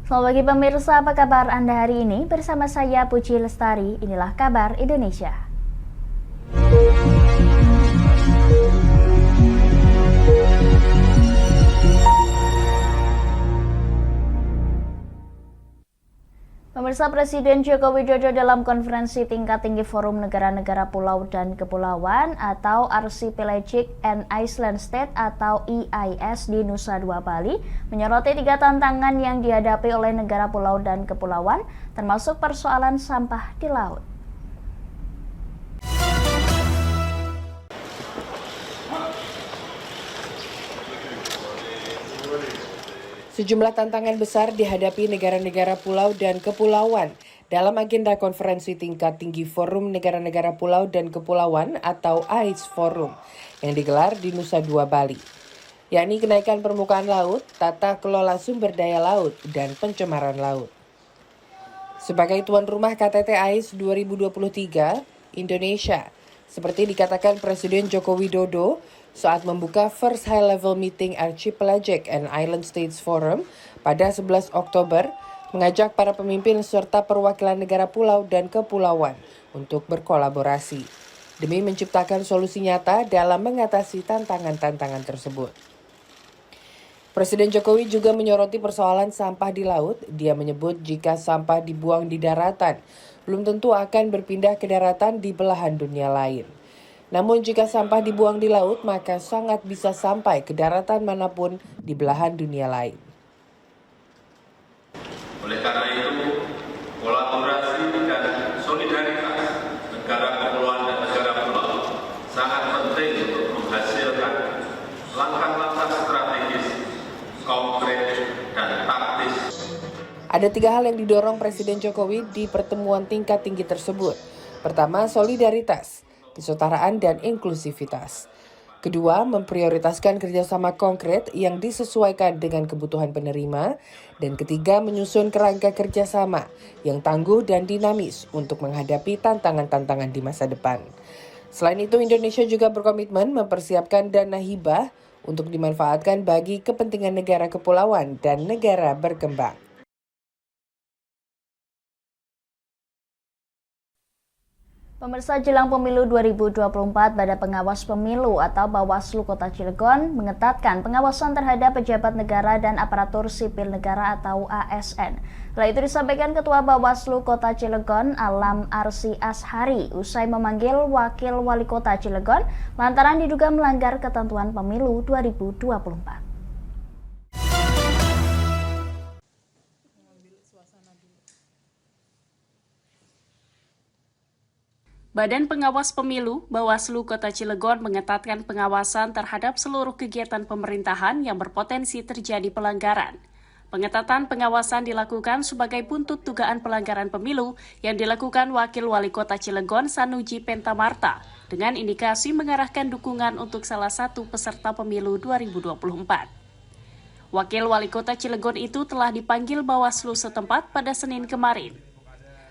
Selamat pagi pemirsa, apa kabar Anda hari ini? Bersama saya Puji Lestari, inilah kabar Indonesia. Pemirsa, Presiden Joko Widodo dalam konferensi tingkat tinggi Forum Negara-Negara Pulau dan Kepulauan atau Archipelagic and Island State atau EIS di Nusa Dua Bali menyoroti 3 tantangan yang dihadapi oleh negara pulau dan kepulauan, termasuk persoalan sampah di laut. Sejumlah tantangan besar dihadapi negara-negara pulau dan kepulauan dalam agenda konferensi tingkat tinggi Forum Negara-Negara Pulau dan Kepulauan atau AIS Forum yang digelar di Nusa Dua Bali, yakni kenaikan permukaan laut, tata kelola sumber daya laut, dan pencemaran laut. Sebagai tuan rumah KTT AIS 2023, Indonesia, seperti dikatakan Presiden Joko Widodo saat membuka First High Level Meeting Archipelagic and Island States Forum pada 11 Oktober, mengajak para pemimpin serta perwakilan negara pulau dan kepulauan untuk berkolaborasi demi menciptakan solusi nyata dalam mengatasi tantangan-tantangan tersebut. Presiden Jokowi juga menyoroti persoalan sampah di laut. Dia menyebut jika sampah dibuang di daratan, belum tentu akan berpindah ke daratan di belahan dunia lain. Namun jika sampah dibuang di laut, maka sangat bisa sampai ke daratan manapun di belahan dunia lain. Oleh karena itu, kolaborasi dan solidaritas negara kepulauan dan negara pulau sangat penting untuk menghasilkan langkah-langkah strategis, konkret, dan taktis. Ada 3 hal yang didorong Presiden Jokowi di pertemuan tingkat tinggi tersebut. Pertama, solidaritas, kesetaraan dan inklusivitas. Kedua, memprioritaskan kerjasama konkret yang disesuaikan dengan kebutuhan penerima. Dan ketiga, menyusun kerangka kerjasama yang tangguh dan dinamis untuk menghadapi tantangan-tantangan di masa depan. Selain itu, Indonesia juga berkomitmen mempersiapkan dana hibah untuk dimanfaatkan bagi kepentingan negara kepulauan dan negara berkembang. Pemirsa, jelang pemilu 2024, Badan Pengawas Pemilu atau Bawaslu Kota Cilegon mengetatkan pengawasan terhadap pejabat negara dan aparatur sipil negara atau ASN. Hal itu disampaikan Ketua Bawaslu Kota Cilegon, Alam Arsy Ashari, usai memanggil Wakil Wali Kota Cilegon lantaran diduga melanggar ketentuan pemilu 2024. Badan Pengawas Pemilu, Bawaslu Kota Cilegon mengetatkan pengawasan terhadap seluruh kegiatan pemerintahan yang berpotensi terjadi pelanggaran. Pengetatan pengawasan dilakukan sebagai buntut dugaan pelanggaran pemilu yang dilakukan Wakil Wali Kota Cilegon Sanuji Pentamarta dengan indikasi mengarahkan dukungan untuk salah satu peserta pemilu 2024. Wakil Wali Kota Cilegon itu telah dipanggil Bawaslu setempat pada Senin kemarin.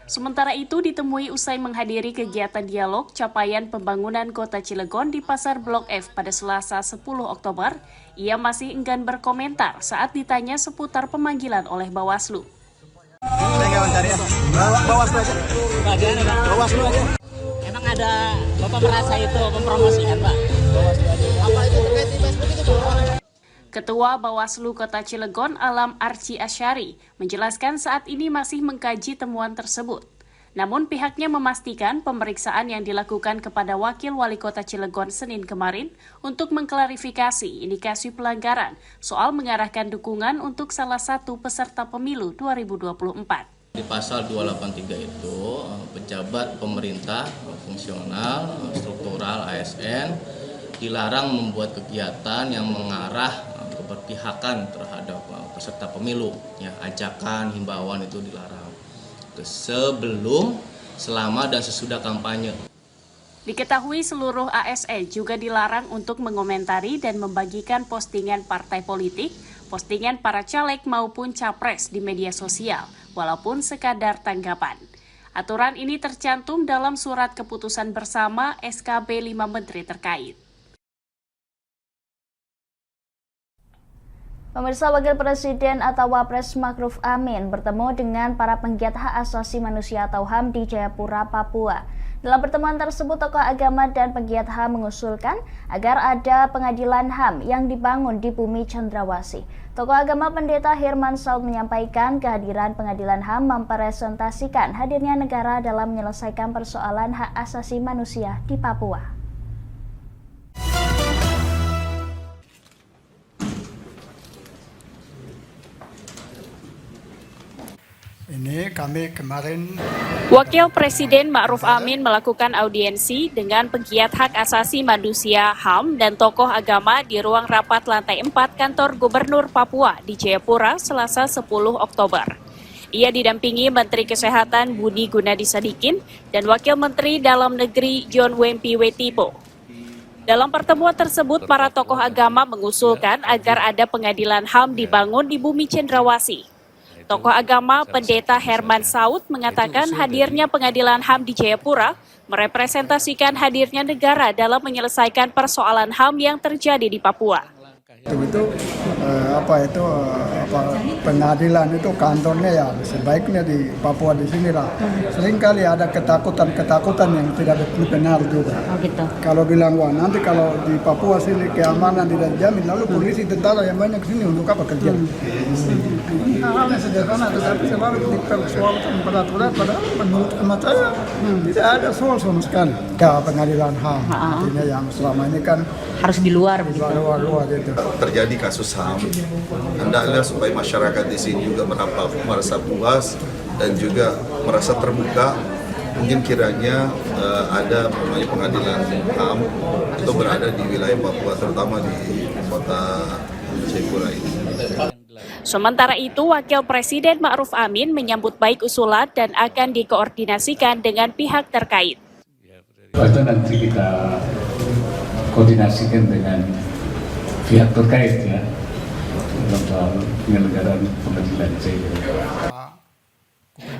Sementara itu ditemui usai menghadiri kegiatan dialog capaian pembangunan Kota Cilegon di Pasar Blok F pada Selasa 10 Oktober, ia masih enggan berkomentar saat ditanya seputar pemanggilan oleh Bawaslu. Bawaslu aja. Emang ada Bapak merasa itu mempromosikan, Pak? Bawaslu aja. Apa itu terkait di Facebook itu, Pak? Ketua Bawaslu Kota Cilegon Alam Arsy Ashari menjelaskan saat ini masih mengkaji temuan tersebut. Namun pihaknya memastikan pemeriksaan yang dilakukan kepada Wakil Wali Kota Cilegon Senin kemarin untuk mengklarifikasi indikasi pelanggaran soal mengarahkan dukungan untuk salah satu peserta pemilu 2024. Di pasal 283 itu, pejabat pemerintah, fungsional, struktural, ASN, dilarang membuat kegiatan yang mengarah keberpihakan terhadap peserta pemilu, ya, ajakan, himbauan itu dilarang sebelum, selama, dan sesudah kampanye. Diketahui seluruh ASN juga dilarang untuk mengomentari dan membagikan postingan partai politik, postingan para caleg maupun capres di media sosial, walaupun sekadar tanggapan. Aturan ini tercantum dalam surat keputusan bersama SKB 5 Menteri terkait. Pemirsa, Wakil Presiden atau Wapres Ma'ruf Amin bertemu dengan para penggiat hak asasi manusia atau HAM di Jayapura, Papua. Dalam pertemuan tersebut, tokoh agama dan penggiat HAM mengusulkan agar ada pengadilan HAM yang dibangun di bumi Cendrawasih. Tokoh agama Pendeta Herman Saud menyampaikan kehadiran pengadilan HAM mempresentasikan hadirnya negara dalam menyelesaikan persoalan hak asasi manusia di Papua. Ini kami kemarin Wakil Presiden Ma'ruf Amin melakukan audiensi dengan penggiat hak asasi manusia HAM dan tokoh agama di ruang rapat lantai 4 kantor Gubernur Papua di Jayapura Selasa 10 Oktober. Ia didampingi Menteri Kesehatan Budi Gunadi Sadikin dan Wakil Menteri Dalam Negeri John Wempi Wetipo. Dalam pertemuan tersebut, para tokoh agama mengusulkan agar ada pengadilan HAM dibangun di bumi Cendrawasih. Tokoh agama Pendeta Herman Saud mengatakan hadirnya pengadilan HAM di Jayapura merepresentasikan hadirnya negara dalam menyelesaikan persoalan HAM yang terjadi di Papua. Pengadilan itu kantornya ya sebaiknya di Papua di sinilah. Seringkali ada ketakutan yang tidak benar juga. Kalau bilang wah nanti kalau di Papua sini keamanan tidak dijamin, lalu polisi tentara yang banyak sini untuk apa kerja? Hal yang sederhana tetapi selalu dipersoalkan peraturan padahal menurut hemat saya tidak ada soal sama sekali. Ya pengadilan HAM artinya yang selama ini kan harus di luar begitu. Luar gitu. Terjadi kasus HAM, hendaklah supaya masyarakat di sini juga merasa puas dan juga merasa terbuka. Mungkin kiranya ada pengadilan HAM itu berada di wilayah Papua, terutama di kota Jayapura ini. Sementara itu, Wakil Presiden Ma'ruf Amin menyambut baik usulan dan akan dikoordinasikan dengan pihak terkait. Itu nanti kita koordinasikan dengan pihak terkait ya dalam soal penyelenggaraan pengadilan.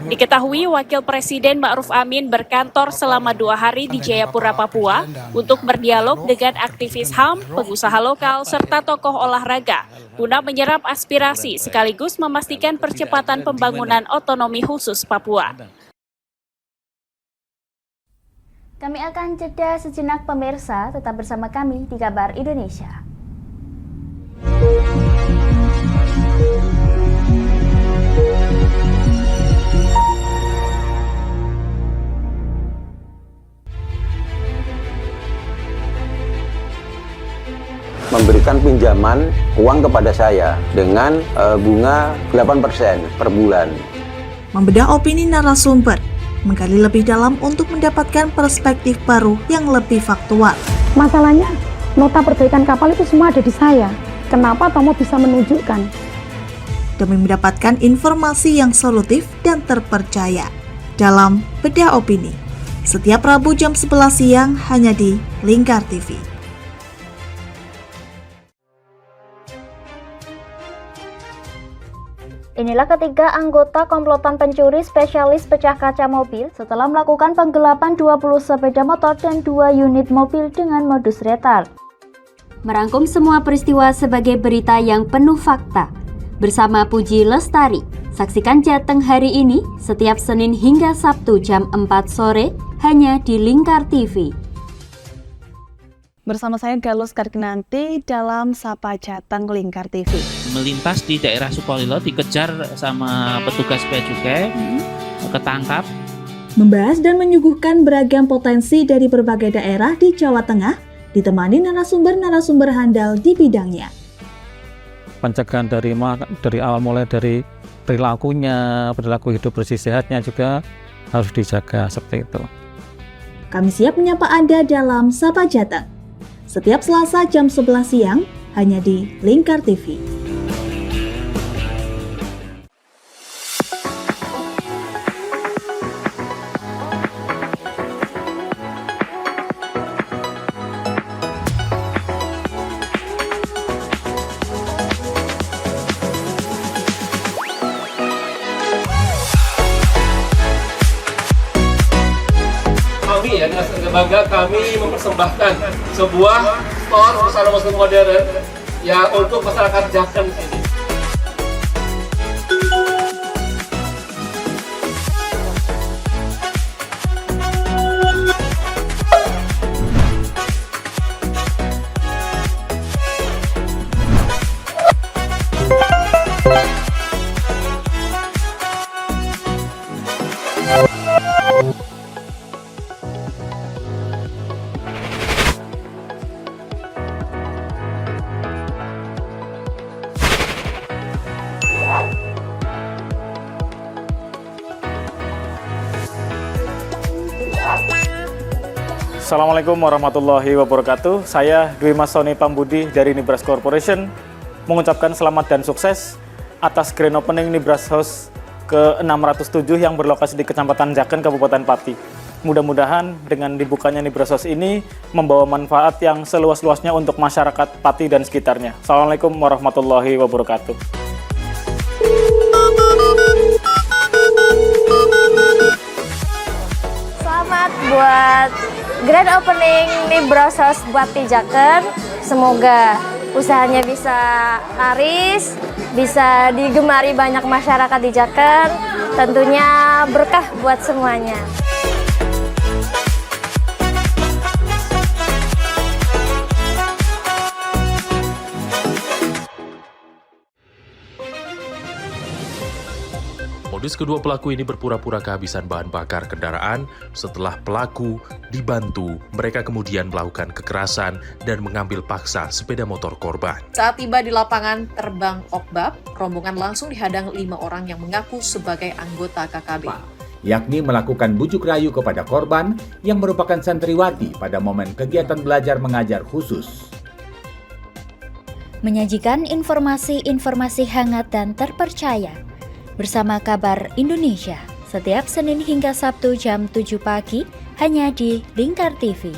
Diketahui Wakil Presiden Ma'ruf Amin berkantor selama 2 hari di Jayapura, Papua untuk berdialog dengan aktivis HAM, pengusaha lokal, serta tokoh olahraga guna menyerap aspirasi sekaligus memastikan percepatan pembangunan otonomi khusus Papua. Kami akan jeda sejenak pemirsa, tetap bersama kami di Kabar Indonesia. Memberikan pinjaman uang kepada saya dengan bunga 8% per bulan. Membedah opini narasumber, menggali lebih dalam untuk mendapatkan perspektif baru yang lebih faktual. Masalahnya, nota perbaikan kapal itu semua ada di saya. Kenapa Tomo bisa menunjukkan? Demi mendapatkan informasi yang solutif dan terpercaya. Dalam Bedah Opini, setiap Rabu jam 11 siang hanya di Lingkar TV. Inilah ketiga anggota komplotan pencuri spesialis pecah kaca mobil setelah melakukan penggelapan 20 sepeda motor dan 2 unit mobil dengan modus retard. Merangkum semua peristiwa sebagai berita yang penuh fakta. Bersama Puji Lestari, saksikan Jateng hari ini setiap Senin hingga Sabtu jam 4 sore hanya di Lingkar TV. Bersama saya Galus Karkinanti dalam Sapa Jateng Lingkar TV. Melintas di daerah Sukolilo dikejar sama petugas bea cukai, ketangkap. Membahas dan menyuguhkan beragam potensi dari berbagai daerah di Jawa Tengah, ditemani narasumber-narasumber handal di bidangnya. Pencegahan dari awal mulai dari perilakunya, perilaku hidup bersih sehatnya juga harus dijaga seperti itu. Kami siap menyapa Anda dalam Sapa Jateng. Setiap Selasa jam 11 siang hanya di Lingkar TV. Kami ya dengan bangga kami mempersembahkan sebuah store busana muslim modern yang untuk masyarakat Jateng sini. Assalamualaikum warahmatullahi wabarakatuh. Saya Dwi Mas Sony Pambudi dari Nibras Corporation mengucapkan selamat dan sukses atas grand opening Nibras House ke-607 yang berlokasi di Kecamatan Jaken, Kabupaten Pati. Mudah-mudahan dengan dibukanya Nibras House ini membawa manfaat yang seluas-luasnya untuk masyarakat Pati dan sekitarnya. Assalamualaikum warahmatullahi wabarakatuh. Selamat buat grand opening Nibras House Pati Jaken. Semoga usahanya bisa laris, bisa digemari banyak masyarakat di Jaken. Tentunya berkah buat semuanya. Modus kedua pelaku ini berpura-pura kehabisan bahan bakar kendaraan. Setelah pelaku dibantu, mereka kemudian melakukan kekerasan dan mengambil paksa sepeda motor korban. Saat tiba di lapangan terbang Okbab, rombongan langsung dihadang 5 orang yang mengaku sebagai anggota KKB. Yakni melakukan bujuk rayu kepada korban yang merupakan santriwati pada momen kegiatan belajar mengajar khusus. Menyajikan informasi-informasi hangat dan terpercaya bersama Kabar Indonesia, setiap Senin hingga Sabtu jam 7 pagi, hanya di Lingkar TV.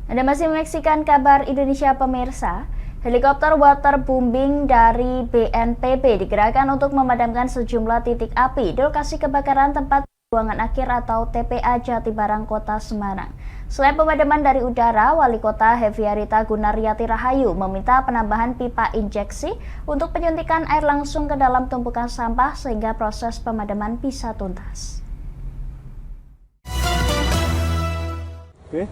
Anda masih menyaksikan Kabar Indonesia pemirsa. Helikopter waterbombing dari BNPB dikerahkan untuk memadamkan sejumlah titik api di lokasi kebakaran tempat pembuangan akhir atau TPA Jatibarang, Kota Semarang. Selain pemadaman dari udara, Wali Kota Heviarita Gunariyati Rahayu meminta penambahan pipa injeksi untuk penyuntikan air langsung ke dalam tumpukan sampah sehingga proses pemadaman bisa tuntas. Oke,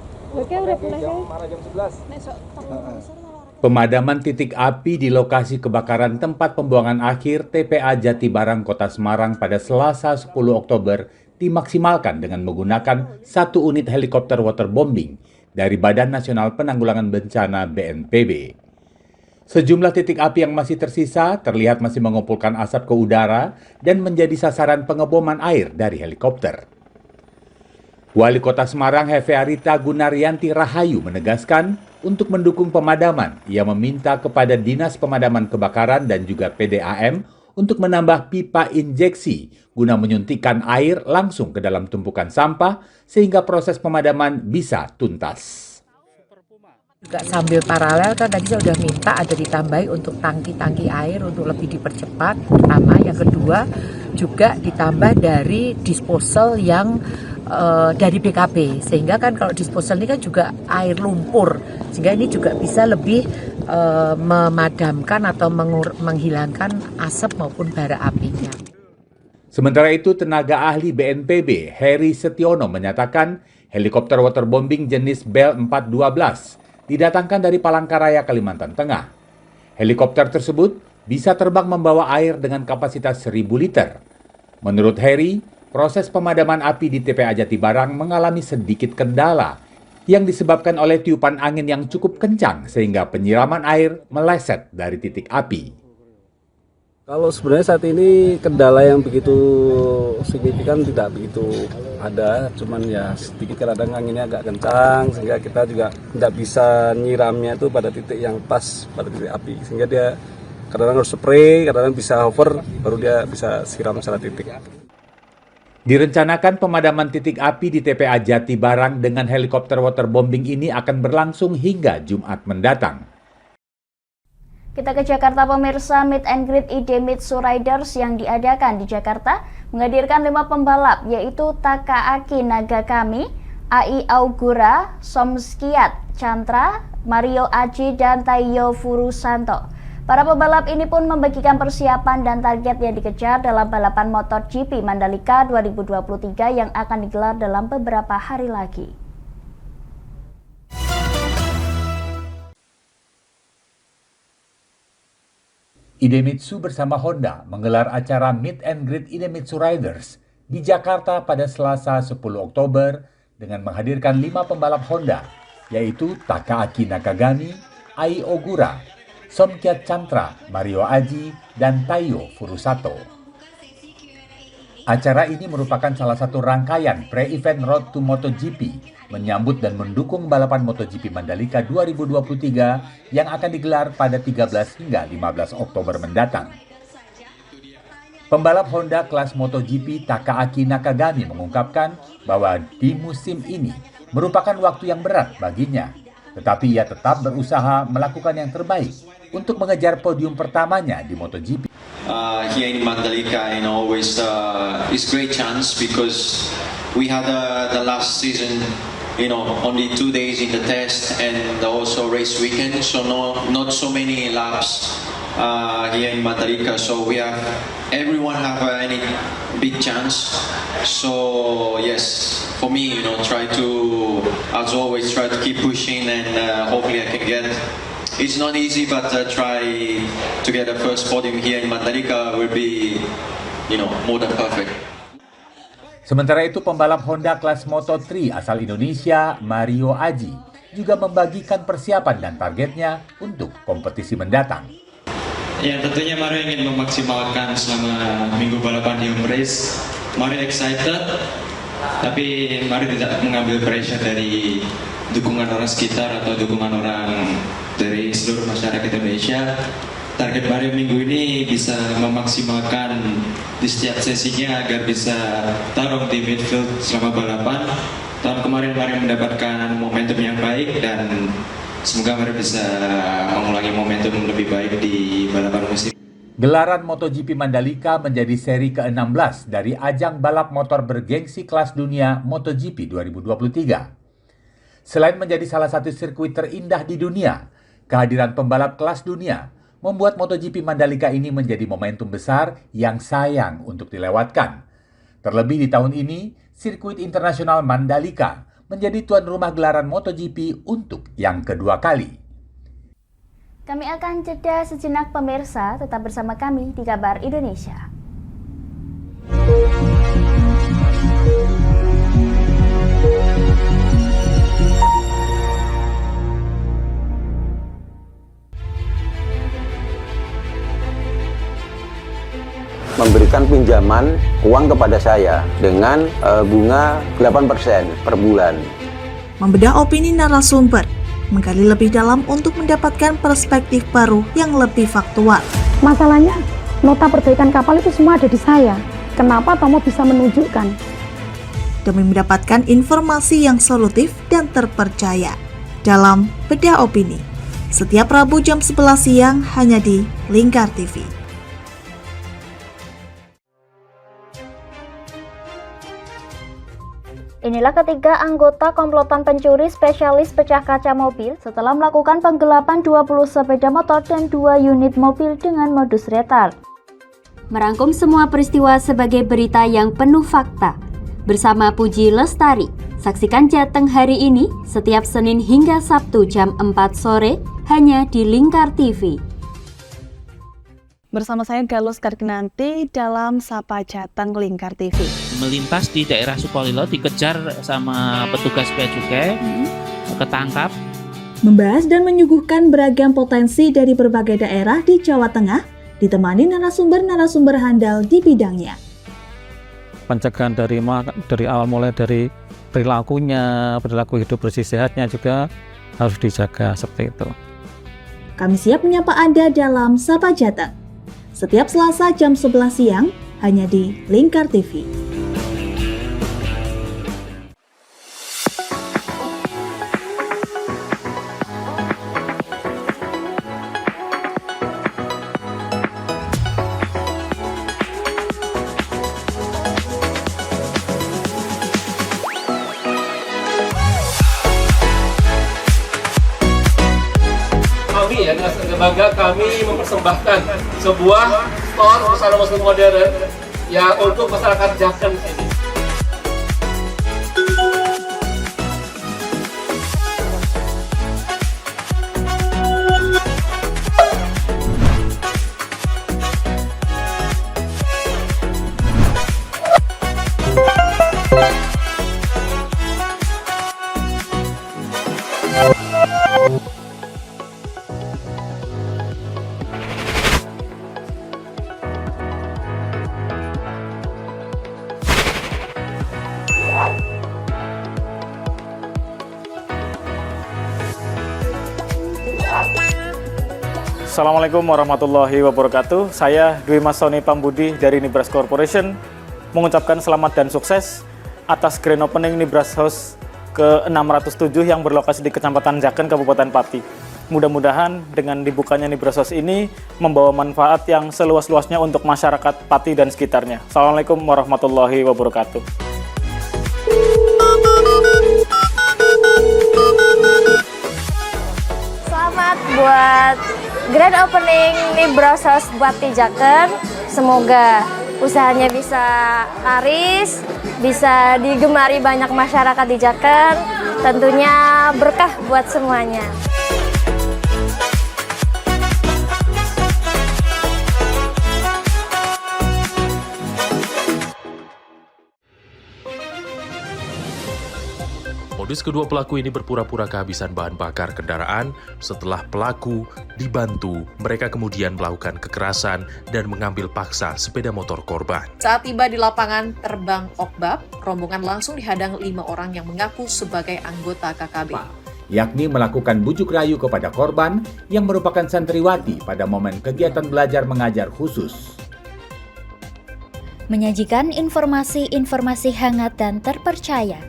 udah mulai. Jam 11. Pemadaman titik api di lokasi kebakaran tempat pembuangan akhir TPA Jatibarang, Kota Semarang pada Selasa 10 Oktober dimaksimalkan dengan menggunakan 1 unit helikopter waterbombing dari Badan Nasional Penanggulangan Bencana BNPB. Sejumlah titik api yang masih tersisa terlihat masih mengumpulkan asap ke udara dan menjadi sasaran pengeboman air dari helikopter. Wali Kota Semarang Heviarita Gunariyati Rahayu menegaskan untuk mendukung pemadaman, ia meminta kepada Dinas Pemadaman Kebakaran dan juga PDAM untuk menambah pipa injeksi guna menyuntikkan air langsung ke dalam tumpukan sampah sehingga proses pemadaman bisa tuntas. Juga sambil paralel kan tadi saya sudah minta ada ditambahi untuk tangki-tangki air untuk lebih dipercepat. Pertama, yang kedua juga ditambah dari disposal yang dari BKB, sehingga kan kalau disposal ini kan juga air lumpur, sehingga ini juga bisa lebih memadamkan atau menghilangkan asap maupun bara apinya. Sementara itu, tenaga ahli BNPB Heri Setiono menyatakan helikopter waterbombing jenis Bell 412 didatangkan dari Palangkaraya, Kalimantan Tengah. Helikopter tersebut bisa terbang membawa air dengan kapasitas 1.000 liter. Menurut Heri, proses pemadaman api di TPA Jatibarang mengalami sedikit kendala yang disebabkan oleh tiupan angin yang cukup kencang sehingga penyiraman air meleset dari titik api. Kalau sebenarnya saat ini kendala yang begitu signifikan tidak begitu ada, cuman ya sedikit kadang anginnya agak kencang sehingga kita juga tidak bisa nyiramnya itu pada titik yang pas pada titik api, sehingga dia kadang harus spray, kadang bisa hover baru dia bisa siram secara titik. Direncanakan pemadaman titik api di TPA Jatibarang dengan helikopter waterbombing ini akan berlangsung hingga Jumat mendatang. Kita ke Jakarta pemirsa. Meet and Greet Idemitsu Riders yang diadakan di Jakarta menghadirkan 5 pembalap yaitu Takaaki Nagakami, Ai Augura, Somskiat Chantra, Mario Aji, dan Taiyo Furusanto. Para pembalap ini pun membagikan persiapan dan target yang dikejar dalam balapan MotoGP Mandalika 2023 yang akan digelar dalam beberapa hari lagi. Idemitsu bersama Honda menggelar acara Meet and Greet Idemitsu Riders di Jakarta pada Selasa 10 Oktober dengan menghadirkan 5 pembalap Honda, yaitu Takaaki Nakagami, Ai Ogura, Somkiat Chantra, Mario Aji, dan Tayo Furusato. Acara ini merupakan salah satu rangkaian pre-event Road to MotoGP menyambut dan mendukung balapan MotoGP Mandalika 2023 yang akan digelar pada 13 hingga 15 Oktober mendatang. Pembalap Honda kelas MotoGP Takaaki Nakagami mengungkapkan bahwa di musim ini merupakan waktu yang berat baginya, tetapi ia tetap berusaha melakukan yang terbaik untuk mengejar podium pertamanya di MotoGP. Here in Mandalika, and always it's great chance because we had the last season, only 2 days in the test and also race weekend, so not so many laps here in Mandalika. So everyone have any big chance. So yes, for me, try to, as always, try to keep pushing and hopefully I can get. It's not easy, but try to get the first podium here in Mandalika will be, more than perfect. Sementara itu, pembalap Honda kelas Moto3 asal Indonesia, Mario Aji, juga membagikan persiapan dan targetnya untuk kompetisi mendatang. Ya, tentunya Mario ingin memaksimalkan selama minggu balapan di home race. Mario excited, tapi Mario tidak mengambil pressure dari dukungan orang sekitar atau dukungan orang dari seluruh masyarakat Indonesia. Target Mario minggu ini bisa memaksimalkan di setiap sesinya agar bisa tarung di midfield selama balapan. Tahun kemarin Mario mendapatkan momentum yang baik dan semoga Mario bisa mengulangi momentum lebih baik di balapan musim. Gelaran MotoGP Mandalika menjadi seri ke-16 dari ajang balap motor bergengsi kelas dunia MotoGP 2023. Selain menjadi salah satu sirkuit terindah di dunia, kehadiran pembalap kelas dunia membuat MotoGP Mandalika ini menjadi momentum besar yang sayang untuk dilewatkan. Terlebih di tahun ini, sirkuit internasional Mandalika menjadi tuan rumah gelaran MotoGP untuk yang kedua kali. Kami akan jeda sejenak pemirsa, tetap bersama kami di Kabar Indonesia. Memberikan pinjaman uang kepada saya dengan bunga 8% per bulan. Membedah opini narasumber, menggali lebih dalam untuk mendapatkan perspektif baru yang lebih faktual. Masalahnya, nota perbaikan kapal itu semua ada di saya. Kenapa Tomo bisa menunjukkan? Demi mendapatkan informasi yang solutif dan terpercaya dalam Bedah Opini. Setiap Rabu jam 11 siang hanya di Lingkar TV. Inilah ketiga anggota komplotan pencuri spesialis pecah kaca mobil setelah melakukan penggelapan 20 sepeda motor dan 2 unit mobil dengan modus retal. Merangkum semua peristiwa sebagai berita yang penuh fakta. Bersama Puji Lestari, saksikan Jateng hari ini setiap Senin hingga Sabtu jam 4 sore hanya di Lingkar TV. Bersama saya Galus Karginanti dalam Sapa Jateng Lingkar TV. Melintas di daerah Sukolilo dikejar sama petugas bea cukai, ketangkap. Membahas dan menyuguhkan beragam potensi dari berbagai daerah di Jawa Tengah, ditemani narasumber-narasumber handal di bidangnya. Pencegahan dari awal mulai dari perilakunya, perilaku hidup bersih sehatnya juga harus dijaga seperti itu. Kami siap menyapa Anda dalam Sapa Jateng. Setiap Selasa jam 11 siang hanya di Lingkar TV. Kami dengan bangga kami mempersembahkan sebuah store busana muslim modern ya untuk masyarakat Jateng ini. Assalamualaikum warahmatullahi wabarakatuh. Saya Dwi Masoni Pambudi dari Nibras Corporation mengucapkan selamat dan sukses atas grand opening Nibras House ke-607 yang berlokasi di Kecamatan Jaken, Kabupaten Pati. Mudah-mudahan dengan dibukanya Nibras House ini membawa manfaat yang seluas-luasnya untuk masyarakat Pati dan sekitarnya. Assalamualaikum warahmatullahi wabarakatuh. Selamat buat grand opening Nibras House Bati Jaken. Semoga usahanya bisa laris, bisa digemari banyak masyarakat di Jaken. Tentunya berkah buat semuanya. Modus kedua pelaku ini berpura-pura kehabisan bahan bakar kendaraan. Setelah pelaku dibantu, mereka kemudian melakukan kekerasan dan mengambil paksa sepeda motor korban. Saat tiba di lapangan terbang Okbab, rombongan langsung dihadang 5 orang yang mengaku sebagai anggota KKB. Yakni melakukan bujuk rayu kepada korban yang merupakan santriwati pada momen kegiatan belajar mengajar khusus. Menyajikan informasi-informasi hangat dan terpercaya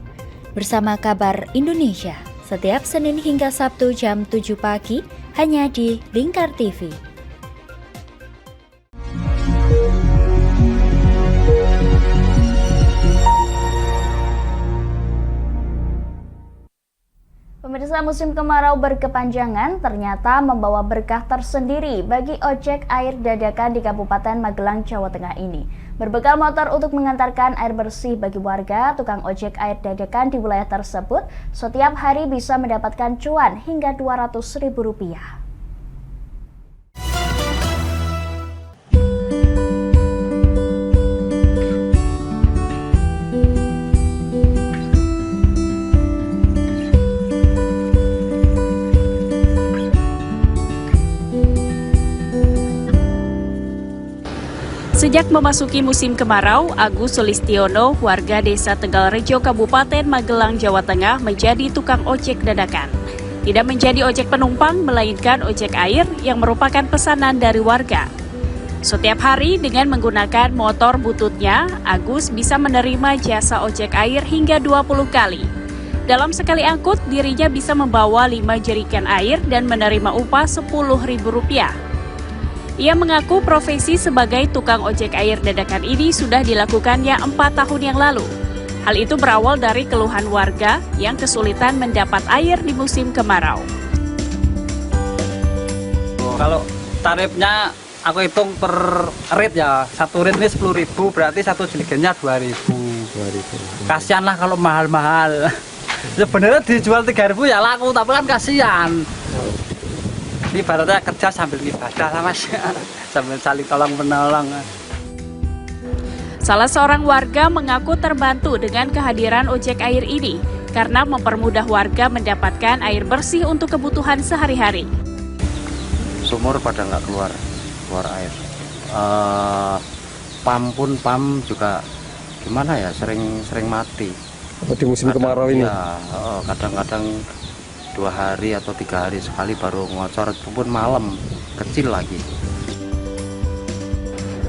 bersama Kabar Indonesia setiap Senin hingga Sabtu jam 7 pagi hanya di Lingkar TV. Pemirsa, musim kemarau berkepanjangan ternyata membawa berkah tersendiri bagi ojek air dadakan di Kabupaten Magelang, Jawa Tengah ini. Berbekal motor untuk mengantarkan air bersih bagi warga, tukang ojek air dadakan di wilayah tersebut setiap hari bisa mendapatkan cuan hingga Rp200.000. Sejak memasuki musim kemarau, Agus Sulistiono, warga Desa Tegalrejo, Kabupaten Magelang, Jawa Tengah, menjadi tukang ojek dadakan. Tidak menjadi ojek penumpang, melainkan ojek air yang merupakan pesanan dari warga. Setiap hari dengan menggunakan motor bututnya, Agus bisa menerima jasa ojek air hingga 20 kali. Dalam sekali angkut, dirinya bisa membawa 5 jerigen air dan menerima upah Rp10.000. Ia mengaku profesi sebagai tukang ojek air dadakan ini sudah dilakukannya 4 tahun yang lalu. Hal itu berawal dari keluhan warga yang kesulitan mendapat air di musim kemarau. Kalau tarifnya aku hitung per rit ya, 1 rit ini 10.000, berarti 1 jerigennya 2.000. Kasihan lah kalau mahal-mahal. Sebenarnya dijual 3.000 ya laku, tapi kan kasihan. Ibaratnya kerja sambil ibadah lah mas, sambil saling tolong-menolong. Salah seorang warga mengaku terbantu dengan kehadiran ojek air ini karena mempermudah warga mendapatkan air bersih untuk kebutuhan sehari-hari. Sumur pada nggak keluar air. Pam juga gimana ya, sering mati. Di musim kemarau ini? Ya, kadang-kadang 2 hari atau 3 hari sekali baru ngocor, itu pun malam, kecil lagi.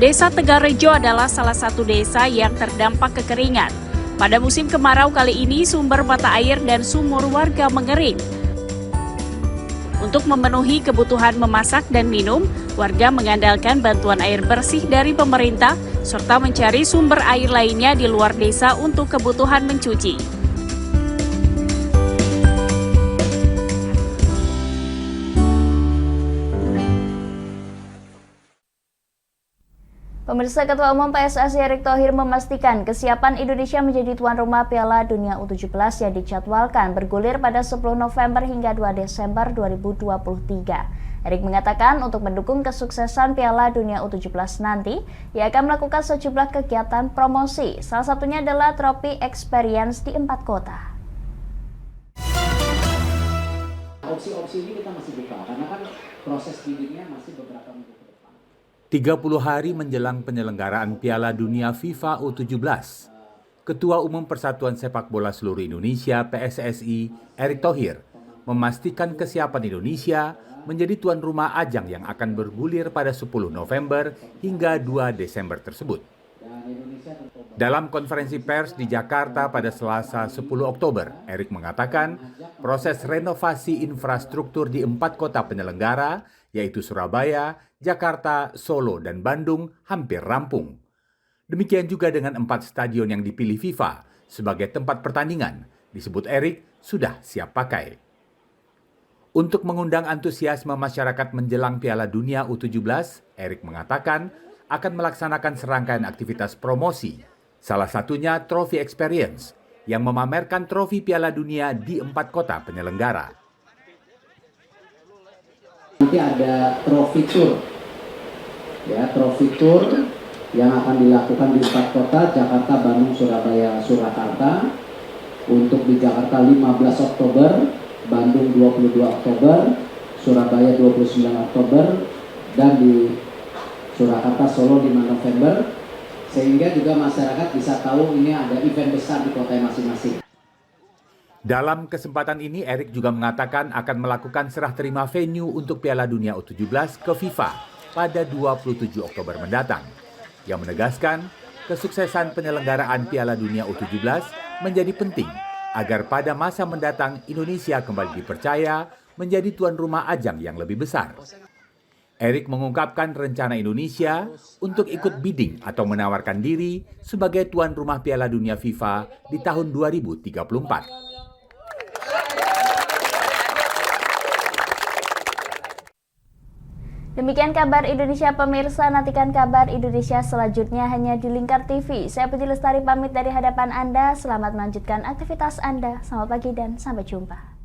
Desa Tegalrejo adalah salah satu desa yang terdampak kekeringan. Pada musim kemarau kali ini, sumber mata air dan sumur warga mengering. Untuk memenuhi kebutuhan memasak dan minum, warga mengandalkan bantuan air bersih dari pemerintah, serta mencari sumber air lainnya di luar desa untuk kebutuhan mencuci. Pemirsa, Ketua Umum PSSI Erick Thohir memastikan kesiapan Indonesia menjadi tuan rumah Piala Dunia U17 yang dijadwalkan bergulir pada 10 November hingga 2 Desember 2023. Erick mengatakan untuk mendukung kesuksesan Piala Dunia U17 nanti, ia akan melakukan sejumlah kegiatan promosi. Salah satunya adalah Tropi Experience di 4 kota. Opsi-opsi ini kita masih buka, karena kan proses bidingnya masih beberapa minggu. 30 hari menjelang penyelenggaraan Piala Dunia FIFA U17, Ketua Umum Persatuan Sepak Bola Seluruh Indonesia (PSSI) Erick Thohir memastikan kesiapan Indonesia menjadi tuan rumah ajang yang akan bergulir pada 10 November hingga 2 Desember tersebut. Dalam konferensi pers di Jakarta pada Selasa 10 Oktober, Erick mengatakan proses renovasi infrastruktur di 4 kota penyelenggara, yaitu Surabaya, Jakarta, Solo, dan Bandung, hampir rampung. Demikian juga dengan 4 stadion yang dipilih FIFA sebagai tempat pertandingan, disebut Erick sudah siap pakai. Untuk mengundang antusiasme masyarakat menjelang Piala Dunia U17, Erick mengatakan akan melaksanakan serangkaian aktivitas promosi, salah satunya Trophy Experience, yang memamerkan trofi Piala Dunia di 4 kota penyelenggara. Nanti ada Trophy Tour, ya, Trophy Tour yang akan dilakukan di 4 kota, Jakarta, Bandung, Surabaya, Surakarta. Untuk di Jakarta 15 Oktober, Bandung 22 Oktober, Surabaya 29 Oktober, dan di Surakarta, Solo 5 November, sehingga juga masyarakat bisa tahu ini ada event besar di kota masing-masing. Dalam kesempatan ini, Erick juga mengatakan akan melakukan serah terima venue untuk Piala Dunia U17 ke FIFA pada 27 Oktober mendatang, yang menegaskan kesuksesan penyelenggaraan Piala Dunia U17 menjadi penting agar pada masa mendatang Indonesia kembali dipercaya menjadi tuan rumah ajang yang lebih besar. Erick mengungkapkan rencana Indonesia untuk ikut bidding atau menawarkan diri sebagai tuan rumah Piala Dunia FIFA di tahun 2034. Demikian kabar Indonesia pemirsa, nantikan kabar Indonesia selanjutnya hanya di Lingkar TV. Saya Puji Lestari pamit dari hadapan Anda, selamat melanjutkan aktivitas Anda. Selamat pagi dan sampai jumpa.